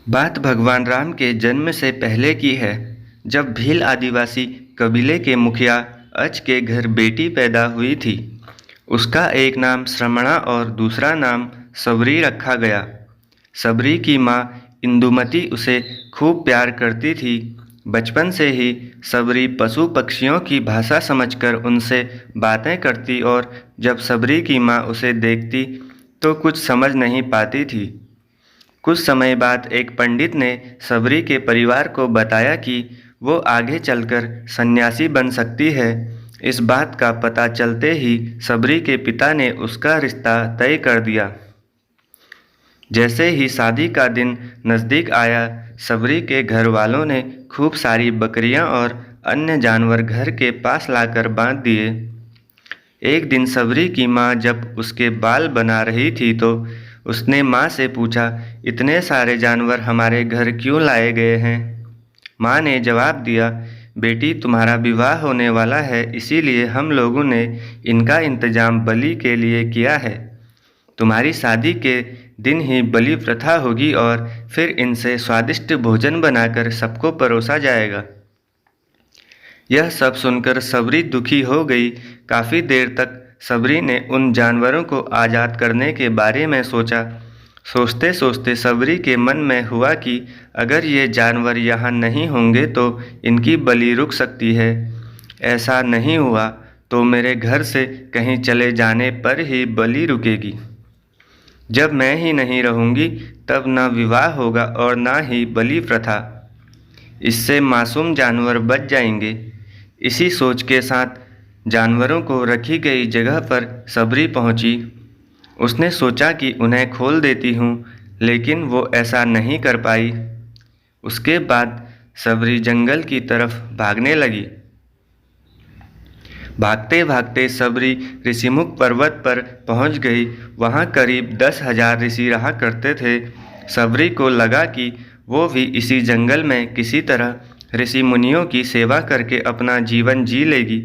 बात भगवान राम के जन्म से पहले की है, जब भील आदिवासी कबीले के मुखिया अच के घर बेटी पैदा हुई थी। उसका एक नाम श्रमणा और दूसरा नाम सबरी रखा गया। सबरी की माँ इंदुमती उसे खूब प्यार करती थी। बचपन से ही सबरी पशु पक्षियों की भाषा समझकर उनसे बातें करती और जब सबरी की माँ उसे देखती तो कुछ समझ नहीं पाती थी। कुछ समय बाद एक पंडित ने सबरी के परिवार को बताया कि वो आगे चलकर सन्यासी बन सकती है। इस बात का पता चलते ही सबरी के पिता ने उसका रिश्ता तय कर दिया। जैसे ही शादी का दिन नज़दीक आया, सबरी के घर वालों ने खूब सारी बकरियां और अन्य जानवर घर के पास लाकर बांध दिए। एक दिन सबरी की माँ जब उसके बाल बना रही थी तो उसने माँ से पूछा, इतने सारे जानवर हमारे घर क्यों लाए गए हैं? माँ ने जवाब दिया, बेटी तुम्हारा विवाह होने वाला है, इसीलिए हम लोगों ने इनका इंतजाम बलि के लिए किया है। तुम्हारी शादी के दिन ही बलि प्रथा होगी और फिर इनसे स्वादिष्ट भोजन बनाकर सबको परोसा जाएगा। यह सब सुनकर सबरी दुखी हो गई। काफ़ी देर तक सबरी ने उन जानवरों को आज़ाद करने के बारे में सोचा। सोचते सोचते सबरी के मन में हुआ कि अगर ये जानवर यहाँ नहीं होंगे तो इनकी बलि रुक सकती है। ऐसा नहीं हुआ तो मेरे घर से कहीं चले जाने पर ही बलि रुकेगी। जब मैं ही नहीं रहूँगी तब न विवाह होगा और न ही बलि प्रथा। इससे मासूम जानवर बच जाएंगे। इसी सोच के साथ जानवरों को रखी गई जगह पर सबरी पहुंची। उसने सोचा कि उन्हें खोल देती हूँ, लेकिन वो ऐसा नहीं कर पाई। उसके बाद सबरी जंगल की तरफ भागने लगी। भागते भागते सबरी ऋषिमुख पर्वत पर पहुंच गई। वहां करीब 10,000 ऋषि रहा करते थे। सबरी को लगा कि वो भी इसी जंगल में किसी तरह ऋषि मुनियों की सेवा करके अपना जीवन जी लेगी।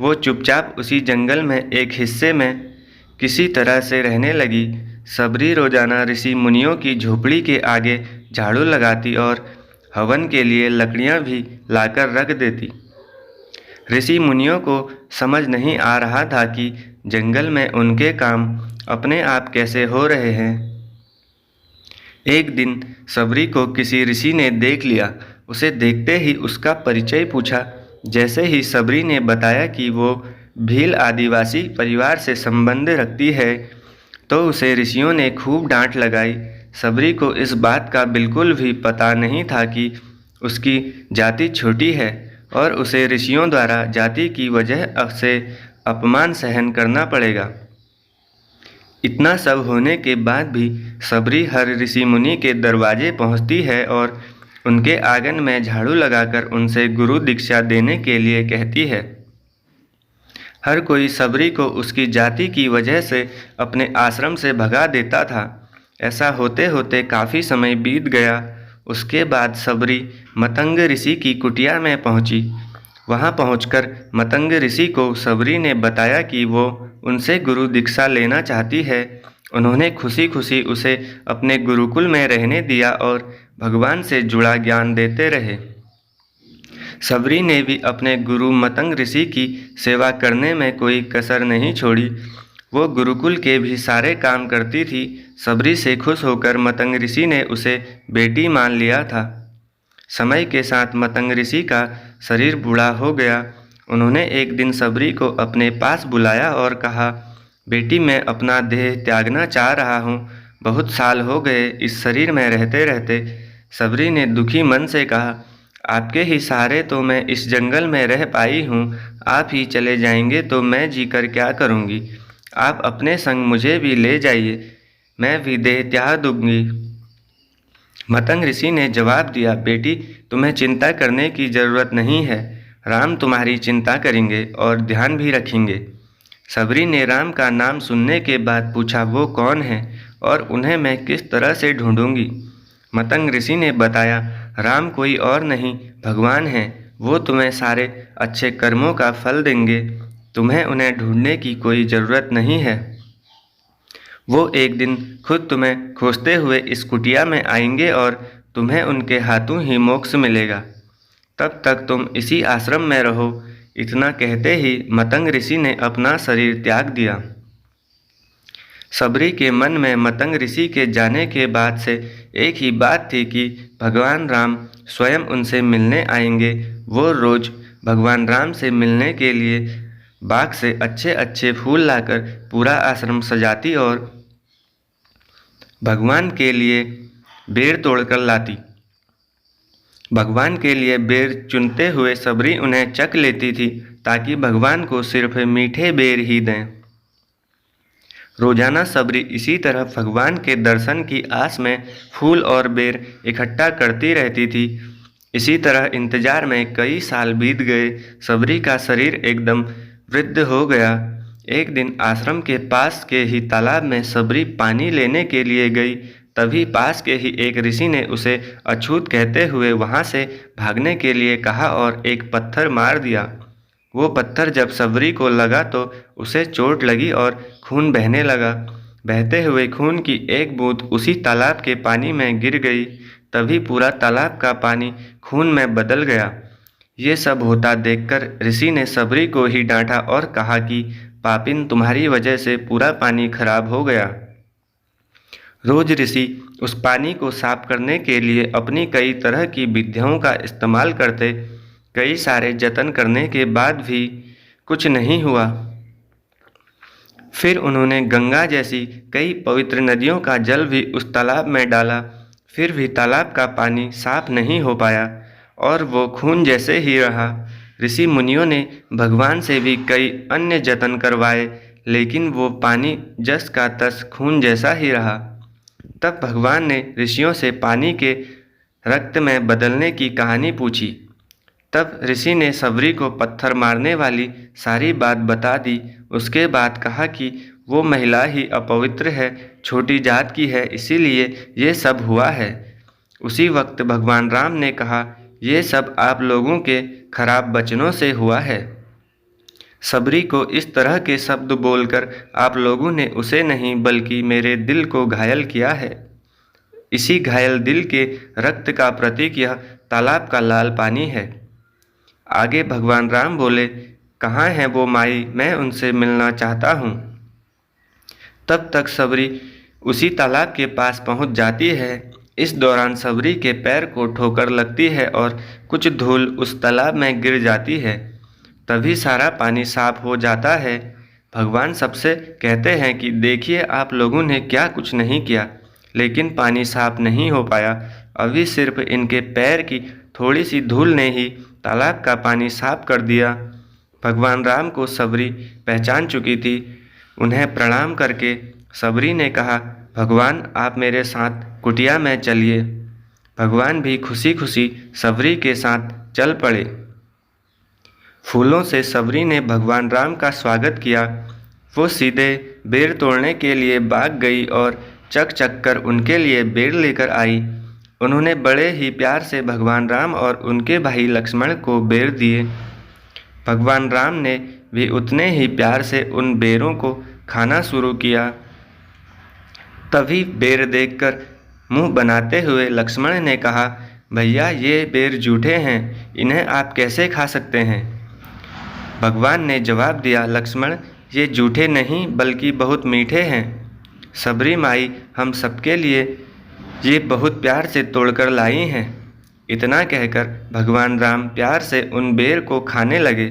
वो चुपचाप उसी जंगल में एक हिस्से में किसी तरह से रहने लगी। सबरी रोजाना ऋषि मुनियों की झोपड़ी के आगे झाड़ू लगाती और हवन के लिए लकड़ियाँ भी लाकर रख देती। ऋषि मुनियों को समझ नहीं आ रहा था कि जंगल में उनके काम अपने आप कैसे हो रहे हैं। एक दिन सबरी को किसी ऋषि ने देख लिया। उसे देखते ही उसका परिचय पूछा। जैसे ही सबरी ने बताया कि वो भील आदिवासी परिवार से संबंध रखती है तो उसे ऋषियों ने खूब डांट लगाई। सबरी को इस बात का बिल्कुल भी पता नहीं था कि उसकी जाति छोटी है और उसे ऋषियों द्वारा जाति की वजह से अपमान सहन करना पड़ेगा। इतना सब होने के बाद भी सबरी हर ऋषि मुनि के दरवाजे पहुंचती है और उनके आंगन में झाड़ू लगाकर उनसे गुरु दीक्षा देने के लिए कहती है। हर कोई सबरी को उसकी जाति की वजह से अपने आश्रम से भगा देता था। ऐसा होते होते काफ़ी समय बीत गया। उसके बाद सबरी मतंग ऋषि की कुटिया में पहुंची। वहां पहुंचकर मतंग ऋषि को सबरी ने बताया कि वो उनसे गुरु दीक्षा लेना चाहती है। उन्होंने खुशी खुशी उसे अपने गुरुकुल में रहने दिया और भगवान से जुड़ा ज्ञान देते रहे। सबरी ने भी अपने गुरु मतंग ऋषि की सेवा करने में कोई कसर नहीं छोड़ी। वो गुरुकुल के भी सारे काम करती थी। सबरी से खुश होकर मतंग ऋषि ने उसे बेटी मान लिया था। समय के साथ मतंग ऋषि का शरीर बूढ़ा हो गया। उन्होंने एक दिन सबरी को अपने पास बुलाया और कहा, बेटी मैं अपना देह त्यागना चाह रहा हूँ। बहुत साल हो गए इस शरीर में रहते रहते। सबरी ने दुखी मन से कहा, आपके ही सहारे तो मैं इस जंगल में रह पाई हूँ। आप ही चले जाएंगे तो मैं जीकर क्या करूँगी? आप अपने संग मुझे भी ले जाइए, मैं भी देह त्याग दूंगी। मतंग ऋषि ने जवाब दिया, बेटी तुम्हें चिंता करने की जरूरत नहीं है। राम तुम्हारी चिंता करेंगे और ध्यान भी रखेंगे। सबरी ने राम का नाम सुनने के बाद पूछा, वो कौन है और उन्हें मैं किस तरह से ढूंढूंगी? मतंग ऋषि ने बताया, राम कोई और नहीं भगवान है। वो तुम्हें सारे अच्छे कर्मों का फल देंगे। तुम्हें उन्हें ढूंढने की कोई ज़रूरत नहीं है। वो एक दिन खुद तुम्हें खोजते हुए इस कुटिया में आएंगे और तुम्हें उनके हाथों ही मोक्ष मिलेगा। तब तक तुम इसी आश्रम में रहो। इतना कहते ही मतंग ऋषि ने अपना शरीर त्याग दिया। सबरी के मन में मतंग ऋषि के जाने के बाद से एक ही बात थी कि भगवान राम स्वयं उनसे मिलने आएंगे। वो रोज भगवान राम से मिलने के लिए बाग से अच्छे अच्छे फूल लाकर पूरा आश्रम सजाती और भगवान के लिए बेर तोड़कर लाती। भगवान के लिए बेर चुनते हुए सबरी उन्हें चख लेती थी ताकि भगवान को सिर्फ मीठे बेर ही दें। रोजाना सबरी इसी तरह भगवान के दर्शन की आस में फूल और बेर इकट्ठा करती रहती थी। इसी तरह इंतजार में कई साल बीत गए। सबरी का शरीर एकदम वृद्ध हो गया। एक दिन आश्रम के पास के ही तालाब में सबरी पानी लेने के लिए गई। तभी पास के ही एक ऋषि ने उसे अछूत कहते हुए वहां से भागने के लिए कहा और एक पत्थर मार दिया। वो पत्थर जब सबरी को लगा तो उसे चोट लगी और खून बहने लगा। बहते हुए खून की एक बूंद उसी तालाब के पानी में गिर गई। तभी पूरा तालाब का पानी खून में बदल गया। ये सब होता देखकर ऋषि ने सबरी को ही डांटा और कहा कि पापिन, तुम्हारी वजह से पूरा पानी खराब हो गया। रोज ऋषि उस पानी को साफ करने के लिए अपनी कई तरह की विधियों का इस्तेमाल करते। कई सारे जतन करने के बाद भी कुछ नहीं हुआ। फिर उन्होंने गंगा जैसी कई पवित्र नदियों का जल भी उस तालाब में डाला। फिर भी तालाब का पानी साफ नहीं हो पाया और वो खून जैसे ही रहा। ऋषि मुनियों ने भगवान से भी कई अन्य जतन करवाए, लेकिन वो पानी जस का तस खून जैसा ही रहा। तब भगवान ने ऋषियों से पानी के रक्त में बदलने की कहानी पूछी। तब ऋषि ने सबरी को पत्थर मारने वाली सारी बात बता दी। उसके बाद कहा कि वो महिला ही अपवित्र है, छोटी जात की है, इसीलिए ये सब हुआ है। उसी वक्त भगवान राम ने कहा, ये सब आप लोगों के खराब वचनों से हुआ है। सबरी को इस तरह के शब्द बोलकर आप लोगों ने उसे नहीं बल्कि मेरे दिल को घायल किया है। इसी घायल दिल के रक्त का प्रतीक यह तालाब का लाल पानी है। आगे भगवान राम बोले, कहाँ है वो माई, मैं उनसे मिलना चाहता हूँ। तब तक सबरी उसी तालाब के पास पहुँच जाती है। इस दौरान सबरी के पैर को ठोकर लगती है और कुछ धूल उस तालाब में गिर जाती है। तभी सारा पानी साफ हो जाता है। भगवान सबसे कहते हैं कि देखिए, आप लोगों ने क्या कुछ नहीं किया, लेकिन पानी साफ नहीं हो पाया। अभी सिर्फ इनके पैर की थोड़ी सी धूल ने ही तालाब का पानी साफ कर दिया। भगवान राम को सबरी पहचान चुकी थी। उन्हें प्रणाम करके सबरी ने कहा, भगवान, आप मेरे साथ कुटिया में चलिए। भगवान भी खुशी खुशी सबरी के साथ चल पड़े। फूलों से सबरी ने भगवान राम का स्वागत किया। वो सीधे बेर तोड़ने के लिए बाग गई और चक चक कर उनके लिए बेर लेकर आई। उन्होंने बड़े ही प्यार से भगवान राम और उनके भाई लक्ष्मण को बेर दिए। भगवान राम ने भी उतने ही प्यार से उन बेरों को खाना शुरू किया। तभी बेर देखकर मुंह बनाते हुए लक्ष्मण ने कहा, भैया, ये बेर जूठे हैं, इन्हें आप कैसे खा सकते हैं? भगवान ने जवाब दिया, लक्ष्मण, ये जूठे नहीं बल्कि बहुत मीठे हैं। सबरी माई हम सबके लिए ये बहुत प्यार से तोड़कर लाई हैं। इतना कहकर भगवान राम प्यार से उन बेर को खाने लगे।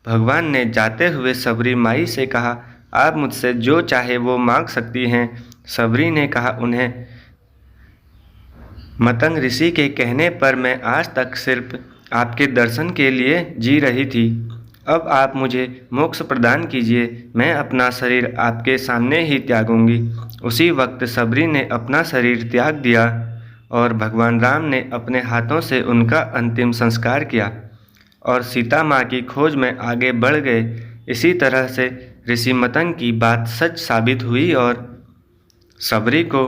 भगवान ने जाते हुए सबरी माई से कहा, आप मुझसे जो चाहे वो मांग सकती हैं। सबरी ने कहा, उन्हें मतंग ऋषि के कहने पर मैं आज तक सिर्फ आपके दर्शन के लिए जी रही थी। अब आप मुझे मोक्ष प्रदान कीजिए, मैं अपना शरीर आपके सामने ही त्यागूंगी। उसी वक्त सबरी ने अपना शरीर त्याग दिया और भगवान राम ने अपने हाथों से उनका अंतिम संस्कार किया और सीता माँ की खोज में आगे बढ़ गए। इसी तरह से ऋषि मतंग की बात सच साबित हुई और सबरी को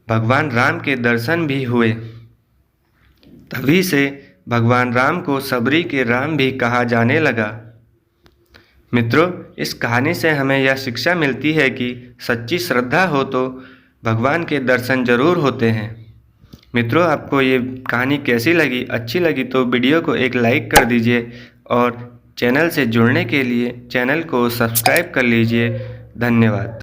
भगवान राम के दर्शन भी हुए। तभी से भगवान राम को सबरी के राम भी कहा जाने लगा। मित्रों, इस कहानी से हमें यह शिक्षा मिलती है कि सच्ची श्रद्धा हो तो भगवान के दर्शन जरूर होते हैं। मित्रों, आपको ये कहानी कैसी लगी? अच्छी लगी तो वीडियो को एक लाइक कर दीजिए और चैनल से जुड़ने के लिए चैनल को सब्सक्राइब कर लीजिए। धन्यवाद।